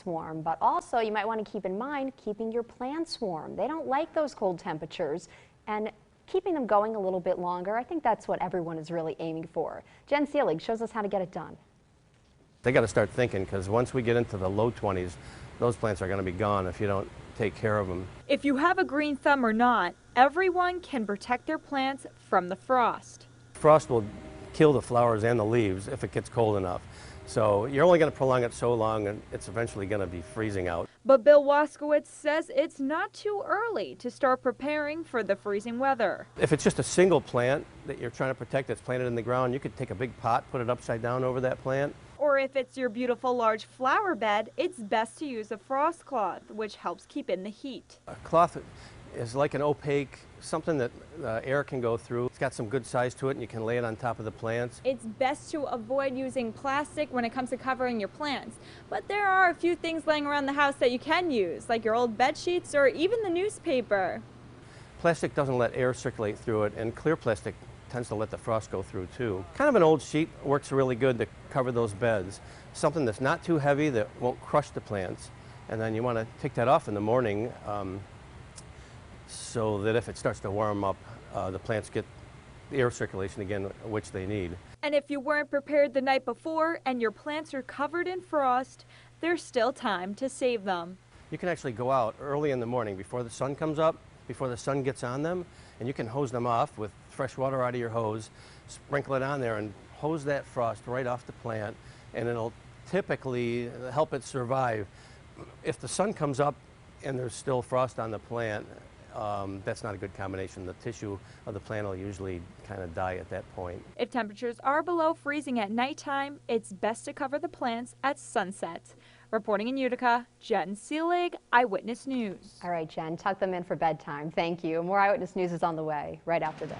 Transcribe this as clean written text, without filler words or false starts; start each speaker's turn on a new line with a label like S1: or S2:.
S1: Warm, but also you might want to keep in mind keeping your plants warm. They don't like those cold temperatures, and keeping them going a little bit longer, I think that's what everyone is really aiming for. Jen Seelig shows us how to get it done.
S2: They got to start thinking, because once we get into the low 20s, those plants are going to be gone if you don't take care of them.
S3: If you have a green thumb or not, everyone can protect their plants from the frost.
S2: Frost will kill the flowers and the leaves if it gets cold enough. So you're only going to prolong it so long, and it's eventually going to be freezing out.
S3: But Bill Waskowitz says it's not too early to start preparing for the freezing weather.
S2: If it's just a single plant that you're trying to protect that's planted in the ground, you could take a big pot, put it upside down over that plant.
S3: Or if it's your beautiful large flower bed, it's best to use a frost cloth, which helps keep in the heat.
S2: A cloth is like an opaque, something that air can go through. It's got some good size to it, and you can lay it on top of the plants.
S3: It's best to avoid using plastic when it comes to covering your plants. But there are a few things laying around the house that you can use, like your old bed sheets or even the newspaper.
S2: Plastic doesn't let air circulate through it, and clear plastic tends to let the frost go through too. Kind of an old sheet works really good to cover those beds. Something that's not too heavy that won't crush the plants. And then you want to take that off in the morning so that if it starts to warm up, the plants get the air circulation again, which they need.
S3: And if you weren't prepared the night before and your plants are covered in frost, there's still time to save them.
S2: You can actually go out early in the morning before the sun comes up, before the sun gets on them, and you can hose them off with fresh water out of your hose, sprinkle it on there and hose that frost right off the plant, and it'll typically help it survive. If the sun comes up and there's still frost on the plant, that's not a good combination. The tissue of the plant will usually kind of die at that point.
S3: If temperatures are below freezing at nighttime, it's best to cover the plants at sunset. Reporting in Utica, Jen Seelig, Eyewitness News.
S1: All right, Jen, tuck them in for bedtime. Thank you. More Eyewitness News is on the way right after this.